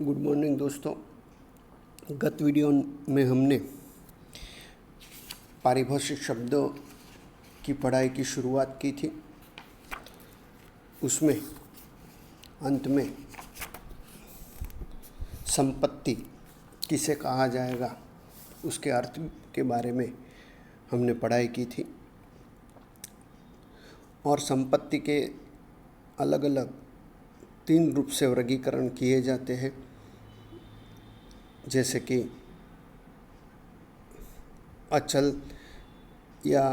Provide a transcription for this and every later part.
Good morning दोस्तों। गत video में हमने पारिभाषिक शब्दों की पढ़ाई की शुरुआत की थी। उसमें अंत में संपत्ति किसे कहा जाएगा उसके अर्थ के बारे में हमने पढ़ाई की थी और संपत्ति के अलग अलग 3 रूप से वर्गीकरण किए जाते हैं, जैसे कि अचल या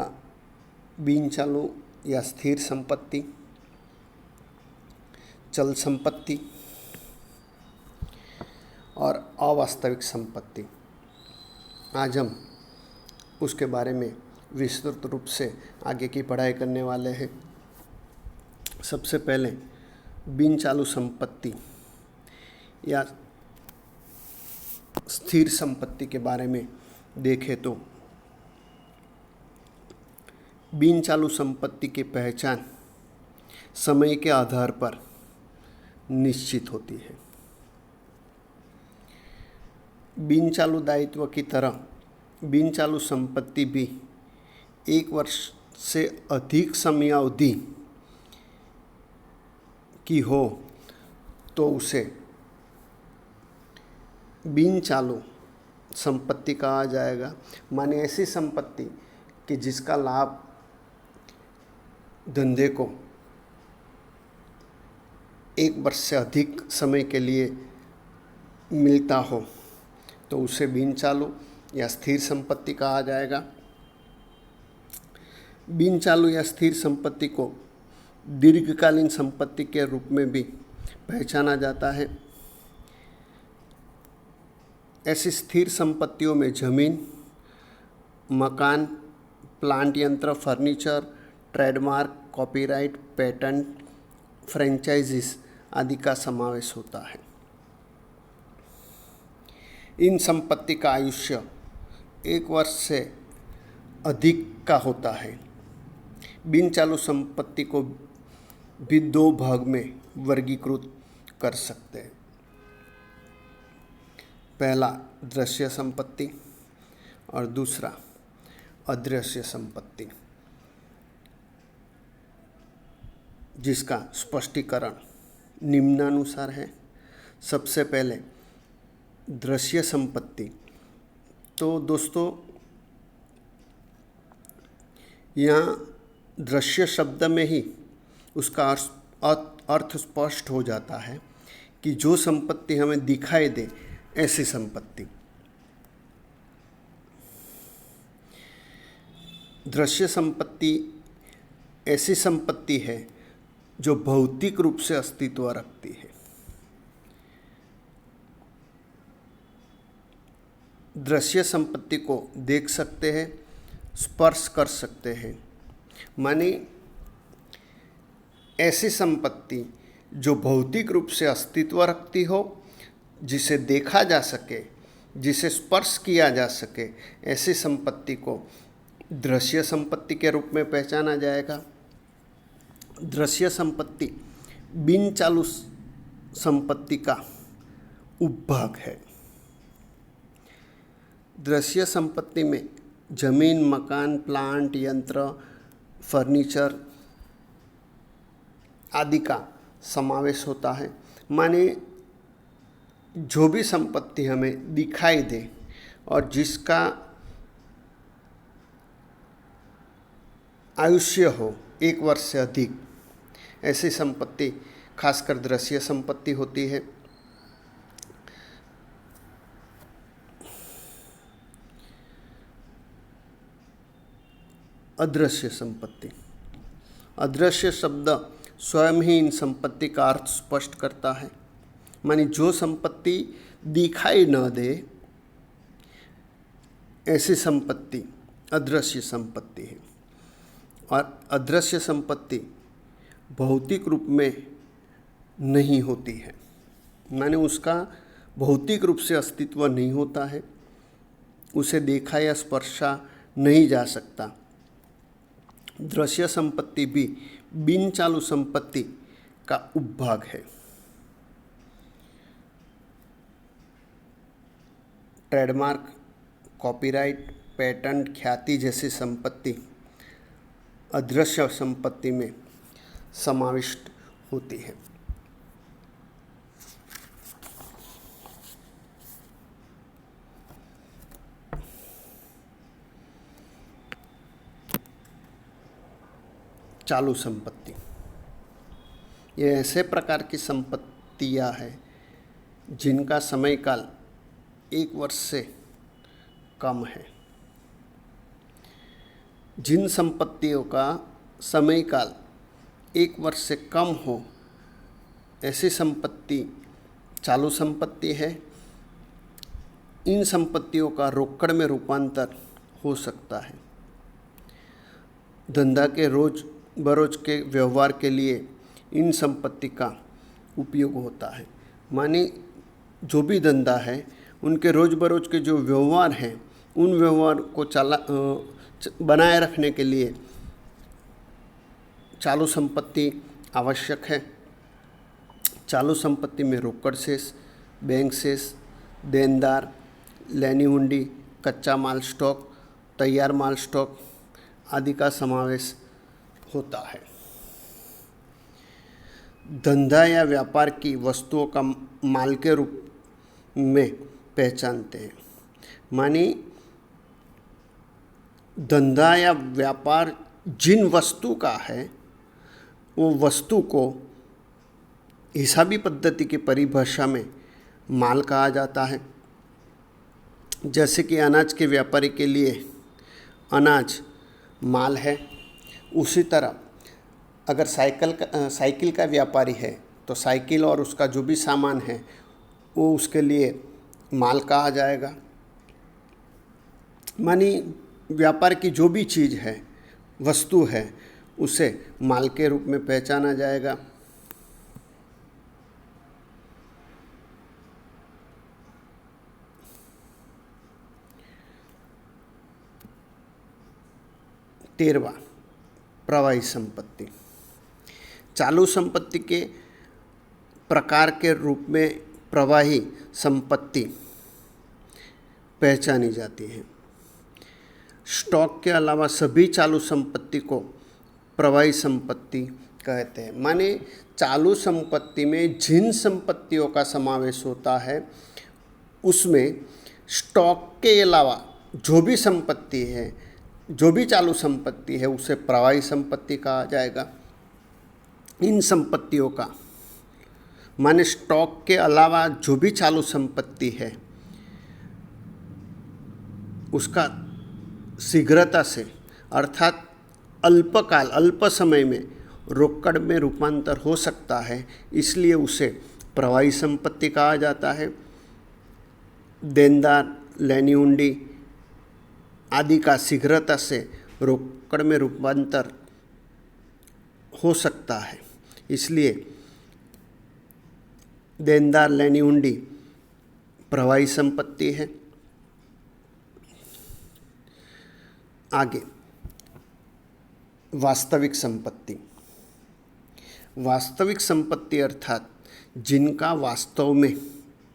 बिन चालू या स्थिर संपत्ति, चल संपत्ति और अवास्तविक संपत्ति। आज हम उसके बारे में विस्तृत रूप से आगे की पढ़ाई करने वाले हैं। सबसे पहले बिन चालू संपत्ति या स्थिर संपत्ति के बारे में देखें तो बिन चालू संपत्ति की पहचान समय के आधार पर निश्चित होती है। बिन चालू दायित्व की तरह बिन चालू संपत्ति भी 1 वर्ष से अधिक समयावधि की हो तो उसे बिन चालू संपत्ति कहा जाएगा। माने ऐसी संपत्ति कि जिसका लाभ धंधे को 1 वर्ष से अधिक समय के लिए मिलता हो तो उसे बिन चालू या स्थिर संपत्ति कहा जाएगा। बिन चालू या स्थिर संपत्ति को दीर्घकालीन संपत्ति के रूप में भी पहचाना जाता है। ऐसी स्थिर संपत्तियों में जमीन, मकान, प्लांट यंत्र, furniture, trademark, copyright, patent, franchises आदि का समावेश होता है। इन संपत्ति का आयुष्य 1 वर्ष से अधिक का होता है। बिन चालू संपत्ति को भी 2 भाग में वर्गीकृत कर सकते हैं। पहला दृश्य संपत्ति और दूसरा अदृश्य संपत्ति, जिसका स्पष्टीकरण निम्नानुसार है। सबसे पहले दृश्य संपत्ति। तो दोस्तों, यहाँ दृश्य शब्द में ही उसका अर्थ स्पष्ट हो जाता है कि जो संपत्ति हमें दिखाई दे, ऐसी संपत्ति। दृश्य संपत्ति ऐसी संपत्ति है जो भौतिक रूप से अस्तित्व रखती है। दृश्य संपत्ति को देख सकते हैं, स्पर्श कर सकते हैं। माने ऐसी संपत्ति जो भौतिक रूप से अस्तित्व रखती हो, जिसे देखा जा सके, जिसे स्पर्श किया जा सके, ऐसी संपत्ति को दृश्य संपत्ति के रूप में पहचाना जाएगा। दृश्य संपत्ति बिन चालू संपत्ति का उपभाग है। दृश्य संपत्ति में जमीन, मकान, प्लांट, यंत्र, फर्नीचर आदि का समावेश होता है। माने जो भी संपत्ति हमें दिखाई दे और जिसका आयुष्य हो 1 वर्ष से अधिक, ऐसी संपत्ति खासकर दृश्य संपत्ति होती है। अदृश्य संपत्ति। अदृश्य शब्द स्वयं ही इन संपत्ति का अर्थ स्पष्ट करता है। मानी जो संपत्ति दिखाई न दे, ऐसी संपत्ति अदृश्य संपत्ति है। और अदृश्य संपत्ति भौतिक रूप में नहीं होती है। माने उसका भौतिक रूप से अस्तित्व नहीं होता है, उसे देखा या स्पर्शा नहीं जा सकता। दृश्य संपत्ति भी बिन चालू संपत्ति का उपभाग है। ट्रेडमार्क, कॉपीराइट, पेटेंट, ख्याति जैसी संपत्ति अदृश्य संपत्ति में समाविष्ट होती है। चालू संपत्ति, ये ऐसे प्रकार की संपत्तियां हैं जिनका समय काल 1 वर्ष से कम है। जिन संपत्तियों का समय काल 1 वर्ष से कम हो, ऐसी संपत्ति चालू संपत्ति है। इन संपत्तियों का रोकड़ में रूपांतर हो सकता है। धंधा के रोज बरोज के व्यवहार के लिए इन संपत्ति का उपयोग होता है। माने जो भी धंधा है, उनके रोज बरोज के जो व्यवहार हैं, उन व्यवहार को बनाए रखने के लिए चालू संपत्ति आवश्यक है। चालू संपत्ति में रोकड़ शेष, बैंक शेष, देनदार, लेनी हुंडी, कच्चा माल स्टॉक, तैयार माल स्टॉक आदि का समावेश होता है। धंधा या व्यापार की वस्तुओं का माल के रूप में पहचानते हैं। मानी धंधा या व्यापार जिन वस्तु का है, वो वस्तु को हिसाबी पद्धति की परिभाषा में माल कहा जाता है। जैसे कि अनाज के व्यापारी के लिए अनाज माल है, उसी तरह अगर साइकिल का व्यापारी है तो साइकिल और उसका जो भी सामान है वो उसके लिए माल कहा जाएगा। मानी व्यापार की जो भी चीज़ है, वस्तु है, उसे माल के रूप में पहचाना जाएगा। तेरहवां, प्रवाही संपत्ति। चालू संपत्ति के प्रकार के रूप में प्रवाही संपत्ति पहचानी जाती है। स्टॉक के अलावा सभी चालू संपत्ति को प्रवाही संपत्ति कहते हैं। माने चालू संपत्ति में जिन संपत्तियों का समावेश होता है, उसमें स्टॉक के अलावा जो भी संपत्ति है, जो भी चालू संपत्ति है, उसे प्रवाही संपत्ति कहा जाएगा। इन संपत्तियों का माने स्टॉक के अलावा जो भी चालू संपत्ति है, उसका शीघ्रता से अर्थात अल्पकाल, अल्प समय में रोकड़ में रूपांतर हो सकता है, इसलिए उसे प्रवाही संपत्ति कहा जाता है। देनदार, लेनी हुंडी आदि का शीघ्रता से रोकड़ में रूपांतर हो सकता है, इसलिए देनदार, लेनी हुंडी प्रवाही संपत्ति है। आगे वास्तविक संपत्ति। वास्तविक संपत्ति अर्थात जिनका वास्तव में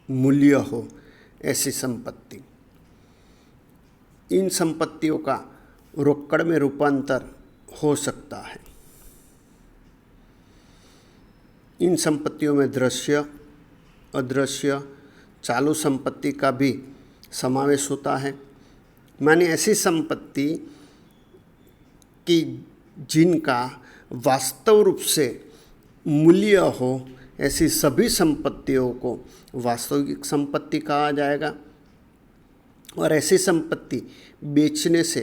मूल्य हो, ऐसी संपत्ति। इन संपत्तियों का रोकड़ में रूपांतर हो सकता है। इन संपत्तियों में दृश्य, अदृश्य, चालू संपत्ति का भी समावेश होता है। माने ऐसी संपत्ति कि जिनका वास्तव रूप से मूल्य हो, ऐसी सभी संपत्तियों को वास्तविक संपत्ति कहा जाएगा। और ऐसी संपत्ति बेचने से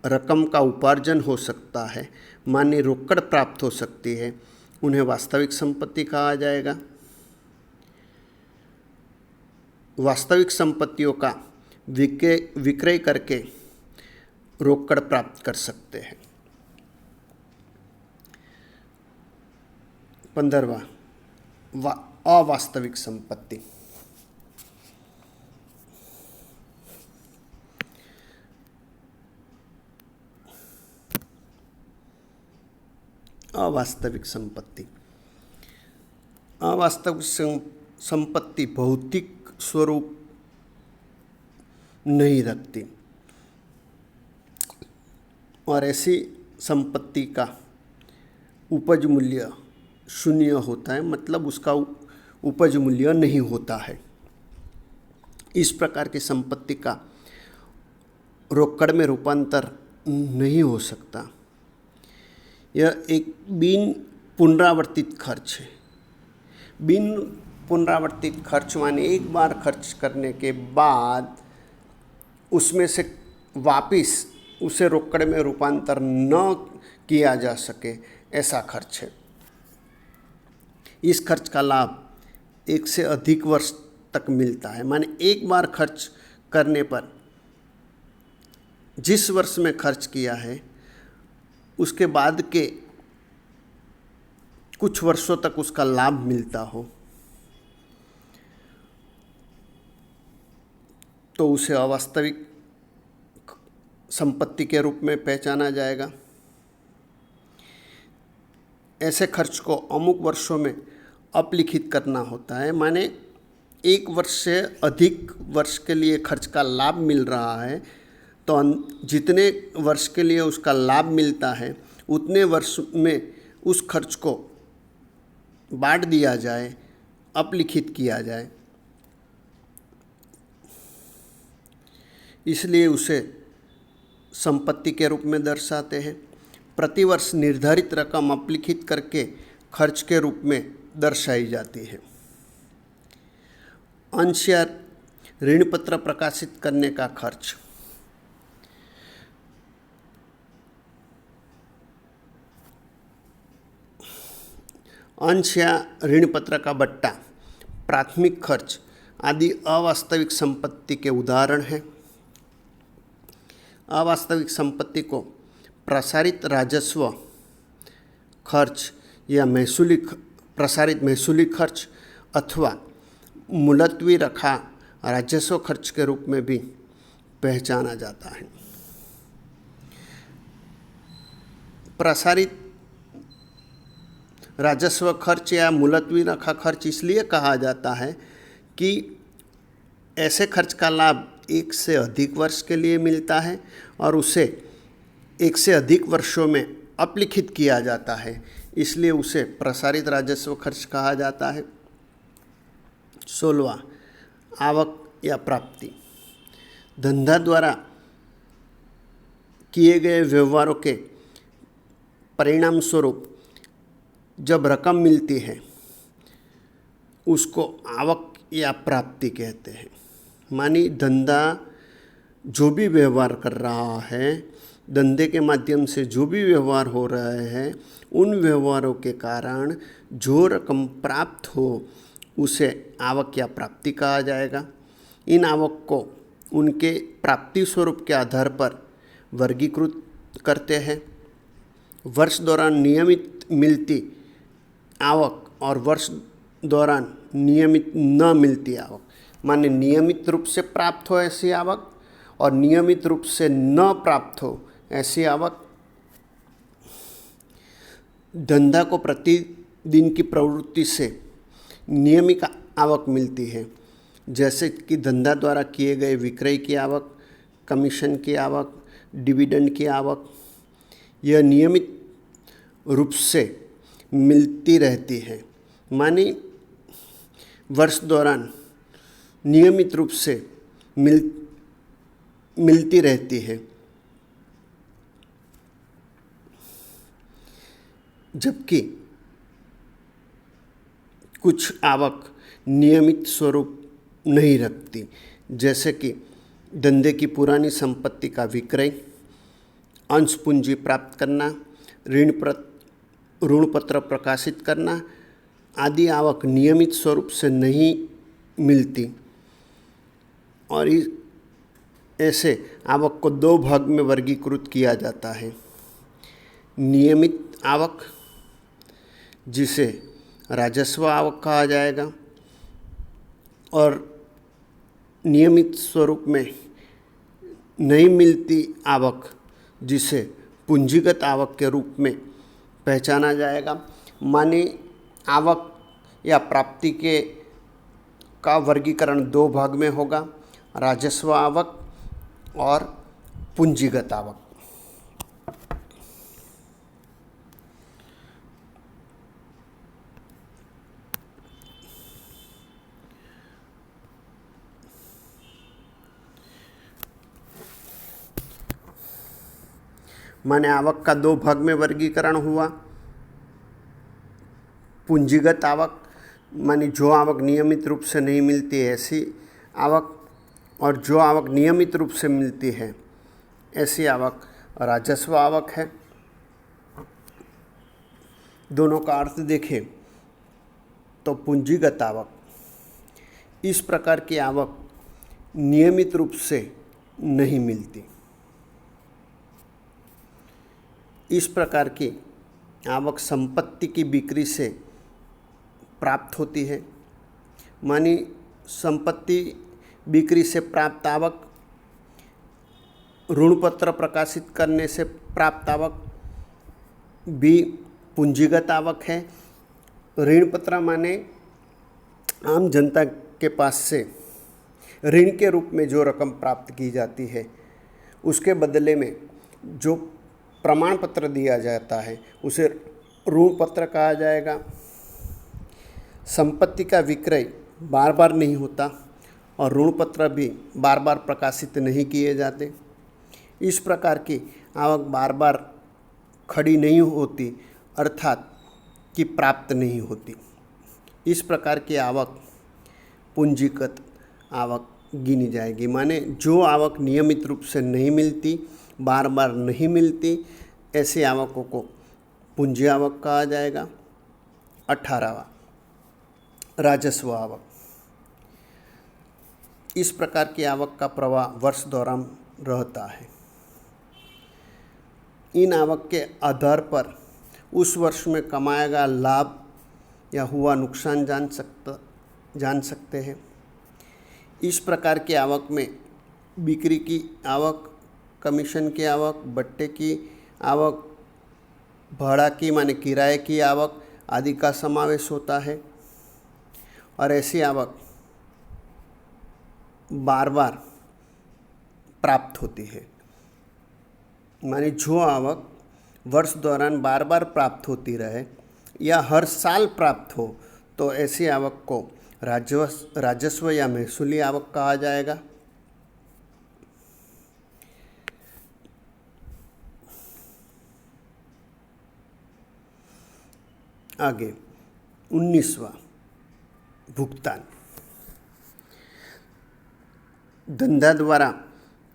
रकम का उपार्जन हो सकता है, माने रोकड़ प्राप्त हो सकती है, उन्हें वास्तविक संपत्ति कहा जाएगा। वास्तविक संपत्तियों का विक्रय करके रोकड़ प्राप्त कर सकते हैं। 15वां, अवास्तविक संपत्ति। अवास्तविक संपत्ति। अवास्तविक संपत्ति भौतिक स्वरूप नहीं रखती और ऐसी संपत्ति का उपज मूल्य शून्य होता है, मतलब उसका उपज मूल्य नहीं होता है। इस प्रकार की संपत्ति का रोकड़ में रूपांतर नहीं हो सकता। यह एक बिन पुनरावर्तित खर्च है। बिन पुनरावर्तित खर्च माने एक बार खर्च करने के बाद उसमें से वापस उसे रोकड़ में रूपांतर न किया जा सके, ऐसा खर्च है। इस खर्च का लाभ एक से अधिक वर्ष तक मिलता है। माने एक बार खर्च करने पर जिस वर्ष में खर्च किया है उसके बाद के कुछ वर्षों तक उसका लाभ मिलता हो तो उसे अवास्तविक संपत्ति के रूप में पहचाना जाएगा। ऐसे खर्च को अमुक वर्षों में अपलिखित करना होता है। माने एक वर्ष से अधिक वर्ष के लिए खर्च का लाभ मिल रहा है तो जितने वर्ष के लिए उसका लाभ मिलता है उतने वर्ष में उस खर्च को बांट दिया जाए, अपलिखित किया जाए। इसलिए उसे संपत्ति के रूप में दर्शाते हैं। प्रतिवर्ष निर्धारित रकम अपलिखित करके खर्च के रूप में दर्शाई जाती है। अंश या ऋण पत्र प्रकाशित करने का खर्च। अंश या ऋण पत्र का बट्टा, प्राथमिक खर्च आदि अवास्तविक संपत्ति के उदाहरण हैं। अवास्तविक संपत्ति को प्रसारित राजस्व खर्च या प्रसारित महसूली खर्च अथवा मुलतवी रखा राजस्व खर्च के रूप में भी पहचाना जाता है। प्रसारित राजस्व खर्च या मुलतवी रखा खर्च इसलिए कहा जाता है कि ऐसे खर्च का लाभ एक से अधिक वर्ष के लिए मिलता है और उसे एक से अधिक वर्षों में अपलिखित किया जाता है, इसलिए उसे प्रसारित राजस्व खर्च कहा जाता है। 16वां, आवक या प्राप्ति। धंधा द्वारा किए गए व्यवहारों के परिणाम स्वरूप जब रकम मिलती है उसको आवक या प्राप्ति कहते हैं। मानी धंधा जो भी व्यवहार कर रहा है, धंधे के माध्यम से जो भी व्यवहार हो रहे हैं, उन व्यवहारों के कारण जो रकम प्राप्त हो उसे आवक या प्राप्ति कहा जाएगा। इन आवक को उनके प्राप्ति स्वरूप के आधार पर वर्गीकृत करते हैं। वर्ष दौरान नियमित मिलती आवक और वर्ष दौरान नियमित न मिलती आवक। माने नियमित रूप से प्राप्त हो ऐसी आवक और नियमित रूप से न प्राप्त हो ऐसी आवक। धंधा को प्रतिदिन की प्रवृत्ति से नियमित आवक मिलती है, जैसे कि धंधा द्वारा किए गए विक्रय की आवक, कमीशन की आवक, डिविडेंड की आवक। यह नियमित रूप से मिलती रहती है। मानी वर्ष दौरान नियमित रूप से मिलती रहती है, जबकि कुछ आवक नियमित स्वरूप नहीं रखती, जैसे कि धंधे की पुरानी संपत्ति का विक्रय, अंश पूंजी प्राप्त करना, ऋण पत्र प्रकाशित करना आदि आवक नियमित स्वरूप से नहीं मिलती। और ऐसे आवक को दो भाग में वर्गीकृत किया जाता है। नियमित आवक, जिसे राजस्व आवक कहा जाएगा, और नियमित स्वरूप में नहीं मिलती आवक, जिसे पूंजीगत आवक के रूप में पहचाना जाएगा। माने आवक या प्राप्ति का वर्गीकरण दो भाग में होगा, राजस्व आवक और पूंजीगत आवक। माने आवक का दो भाग में वर्गीकरण हुआ। पूंजीगत आवक माने जो आवक नियमित रूप से नहीं मिलती है ऐसी आवक, और जो आवक नियमित रूप से मिलती है ऐसी आवक राजस्व आवक है। दोनों का अर्थ देखें तो पूंजीगत आवक, इस प्रकार की आवक नियमित रूप से नहीं मिलती। इस प्रकार की आवक संपत्ति की बिक्री से प्राप्त होती है। मानी संपत्ति बिक्री से प्राप्त आवक ऋण पत्र प्रकाशित करने से प्राप्त आवक भी पूंजीगत आवक है। ऋण पत्र माने आम जनता के पास से ऋण के रूप में जो रकम प्राप्त की जाती है उसके बदले में जो प्रमाण पत्र दिया जाता है उसे ऋण पत्र कहा जाएगा। संपत्ति का विक्रय बार बार नहीं होता और ऋण पत्र भी बार बार प्रकाशित नहीं किए जाते। इस प्रकार की आवक बार बार खड़ी नहीं होती, अर्थात कि प्राप्त नहीं होती। इस प्रकार की आवक पूंजीगत आवक गिनी जाएगी। माने जो आवक नियमित रूप से नहीं मिलती, बार बार नहीं मिलती, ऐसी आवकों को पूंजी आवक कहा जाएगा। 18वां राजस्व आवक। इस प्रकार की आवक का प्रवाह वर्ष दौरान रहता है। इन आवक के आधार पर उस वर्ष में कमाया गया लाभ या हुआ नुकसान जान सकते हैं। इस प्रकार की आवक में बिक्री की आवक, कमीशन की आवक, बट्टे की आवक, भाड़ा की माने किराए की आवक आदि का समावेश होता है। और ऐसी आवक बार बार प्राप्त होती है। माने जो आवक वर्ष दौरान बार बार प्राप्त होती रहे या हर साल प्राप्त हो तो ऐसी आवक को राजस्व या महसूली आवक कहा जाएगा। आगे 19वां भुगतान। धंधा द्वारा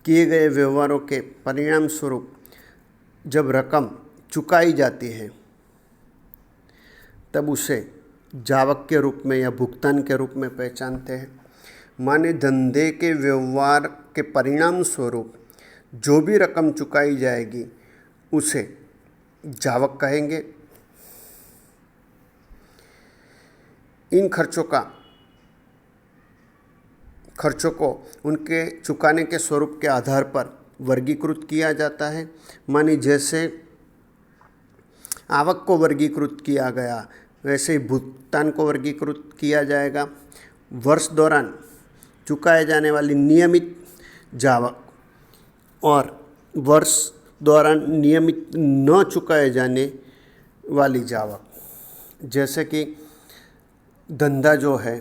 किए गए व्यवहारों के परिणाम स्वरूप जब रकम चुकाई जाती है तब उसे जावक के रूप में या भुगतान के रूप में पहचानते हैं। माने धंधे के व्यवहार के परिणाम स्वरूप जो भी रकम चुकाई जाएगी उसे जावक कहेंगे। इन खर्चों को उनके चुकाने के स्वरूप के आधार पर वर्गीकृत किया जाता है। मानी जैसे आवक को वर्गीकृत किया गया वैसे ही भुगतान को वर्गीकृत किया जाएगा। वर्ष दौरान चुकाए जाने वाली नियमित जावक और वर्ष दौरान नियमित न चुकाए जाने वाली जावक। जैसे कि धंधा जो है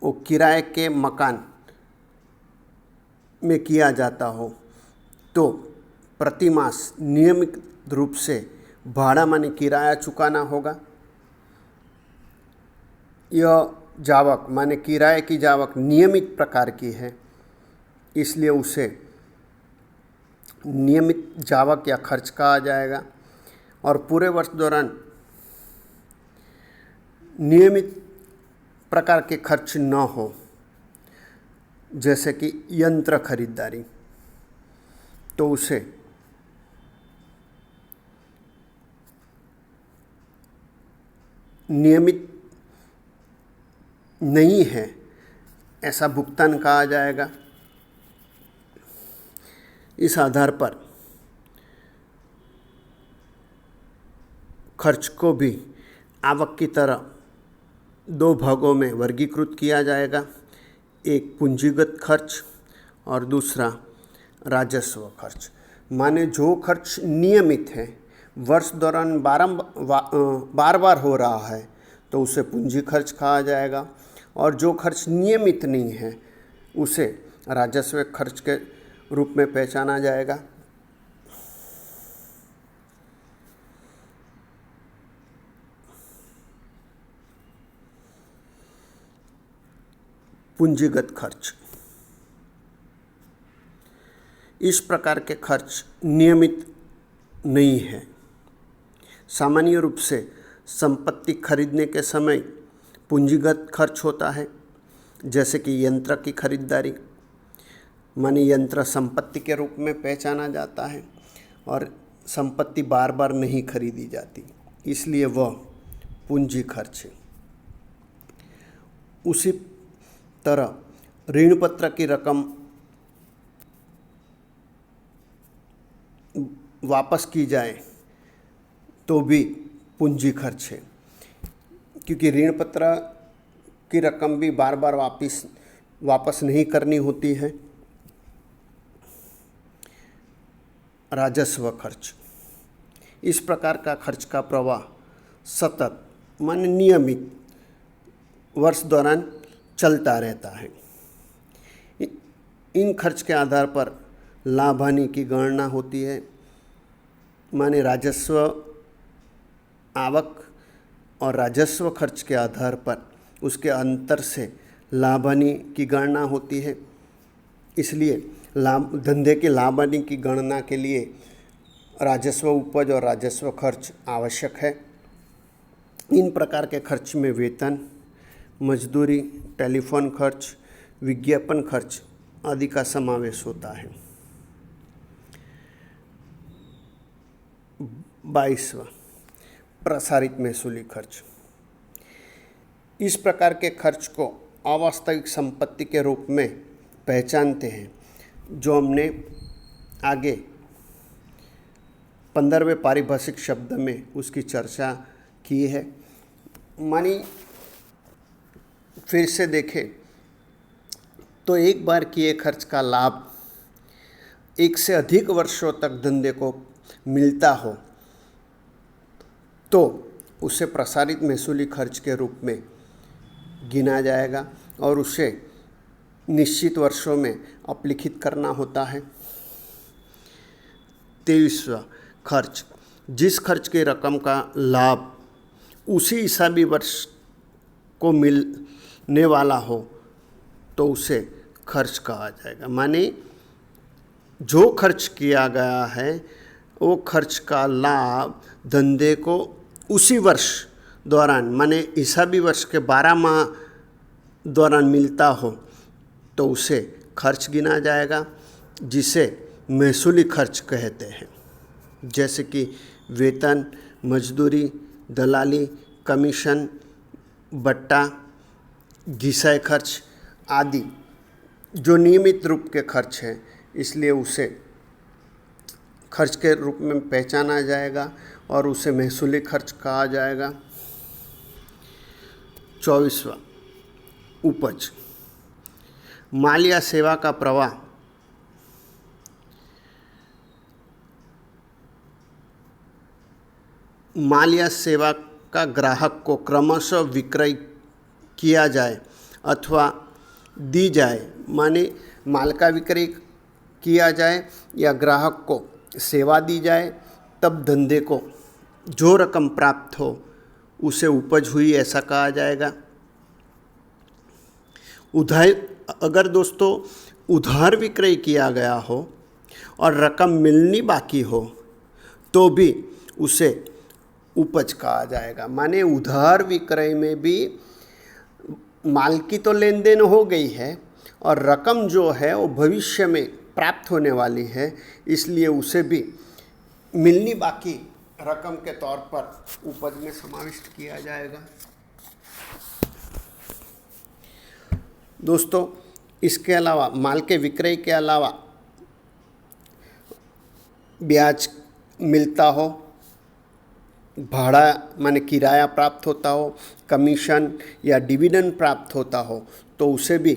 वो किराए के मकान में किया जाता हो तो प्रति मास नियमित रूप से भाड़ा माने किराया चुकाना होगा। यह जावक माने किराए की जावक नियमित प्रकार की है, इसलिए उसे नियमित जावक या खर्च कहा जाएगा। और पूरे वर्ष दौरान नियमित प्रकार के खर्च न हो, जैसे कि यंत्र खरीदारी, तो उसे नियमित नहीं है ऐसा भुगतान कहा जाएगा। इस आधार पर खर्च को भी आवक की तरह दो भागों में वर्गीकृत किया जाएगा। एक पूंजीगत खर्च और दूसरा राजस्व खर्च। माने जो खर्च नियमित है, वर्ष दौरान बार बार हो रहा है, तो उसे पूंजी खर्च कहा जाएगा। और जो खर्च नियमित नहीं है उसे राजस्व खर्च के रूप में पहचाना जाएगा। पूंजीगत खर्च। इस प्रकार के खर्च नियमित नहीं है। सामान्य रूप से संपत्ति खरीदने के समय पूंजीगत खर्च होता है, जैसे कि यंत्र की खरीदारी, माने यंत्र संपत्ति के रूप में पहचाना जाता है और संपत्ति बार बार नहीं खरीदी जाती, इसलिए वह पूंजी खर्च है। उसी तरह ऋण पत्र की रकम वापस की जाए तो भी पूंजी खर्च है, क्योंकि ऋण पत्र की रकम भी बार बार वापस नहीं करनी होती है। राजस्व खर्च। इस प्रकार का खर्च का प्रवाह सतत माने नियमित वर्ष दौरान चलता रहता है। इन खर्च के आधार पर लाभ हानि की गणना होती है, माने राजस्व आवक और राजस्व खर्च के आधार पर उसके अंतर से लाभ हानि की गणना होती है। इसलिए धंधे के लाभ हानि की गणना के लिए राजस्व उपज और राजस्व खर्च आवश्यक है। इन प्रकार के खर्च में वेतन, मजदूरी, टेलीफोन खर्च, विज्ञापन खर्च आदि का समावेश होता है। 22वां प्रसारित महसूली खर्च। इस प्रकार के खर्च को अवास्तविक संपत्ति के रूप में पहचानते हैं, जो हमने आगे 15वें पारिभाषिक शब्द में उसकी चर्चा की है। मानी फिर से देखें तो एक बार किए खर्च का लाभ एक से अधिक वर्षों तक धंधे को मिलता हो तो उसे प्रसारित महसूली खर्च के रूप में गिना जाएगा और उसे निश्चित वर्षों में अपलिखित करना होता है। 23वां खर्च। जिस खर्च की रकम का लाभ उसी हिसाबी वर्ष को मिलने वाला हो तो उसे खर्च कहा जाएगा। माने जो खर्च किया गया है वो खर्च का लाभ धंधे को उसी वर्ष दौरान, माने हिसाबी वर्ष के 12 माह दौरान मिलता हो तो उसे खर्च गिना जाएगा, जिसे महसूली खर्च कहते हैं। जैसे कि वेतन, मजदूरी, दलाली, कमीशन, बट्टा, घिसाई खर्च आदि जो नियमित रूप के खर्च हैं, इसलिए उसे खर्च के रूप में पहचाना जाएगा और उसे महसूली खर्च कहा जाएगा। 24वां उपज। माल या सेवा का प्रवाह माल या सेवा का ग्राहक को क्रमशः विक्रय किया जाए अथवा दी जाए, माने माल का विक्रय किया जाए या ग्राहक को सेवा दी जाए, तब धंधे को जो रकम प्राप्त हो उसे उपज हुई ऐसा कहा जाएगा। अगर दोस्तों उधार विक्रय किया गया हो और रकम मिलनी बाकी हो तो भी उसे उपज कहा जाएगा। माने उधार विक्रय में भी माल की तो लेन देन हो गई है और रकम जो है वो भविष्य में प्राप्त होने वाली है, इसलिए उसे भी मिलनी बाकी रकम के तौर पर उपज में समाविष्ट किया जाएगा। दोस्तों इसके अलावा माल के विक्रय के अलावा ब्याज मिलता हो, भाड़ा माने किराया प्राप्त होता हो, कमीशन या डिविडेंड प्राप्त होता हो तो उसे भी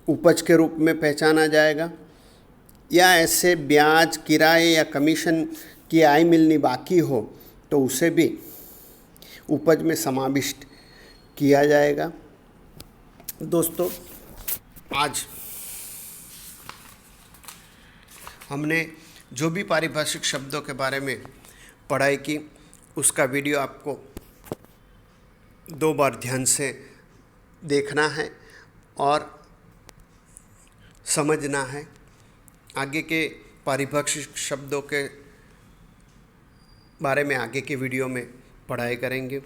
उपज के रूप में पहचाना जाएगा। या ऐसे ब्याज, किराए या कमीशन की आय मिलनी बाकी हो तो उसे भी उपज में समाविष्ट किया जाएगा। दोस्तों, आज हमने जो भी पारिभाषिक शब्दों के बारे में पढ़ाई की उसका वीडियो आपको 2 बार ध्यान से देखना है और समझना है। आगे के पारिभाषिक शब्दों के बारे में आगे के वीडियो में पढ़ाई करेंगे।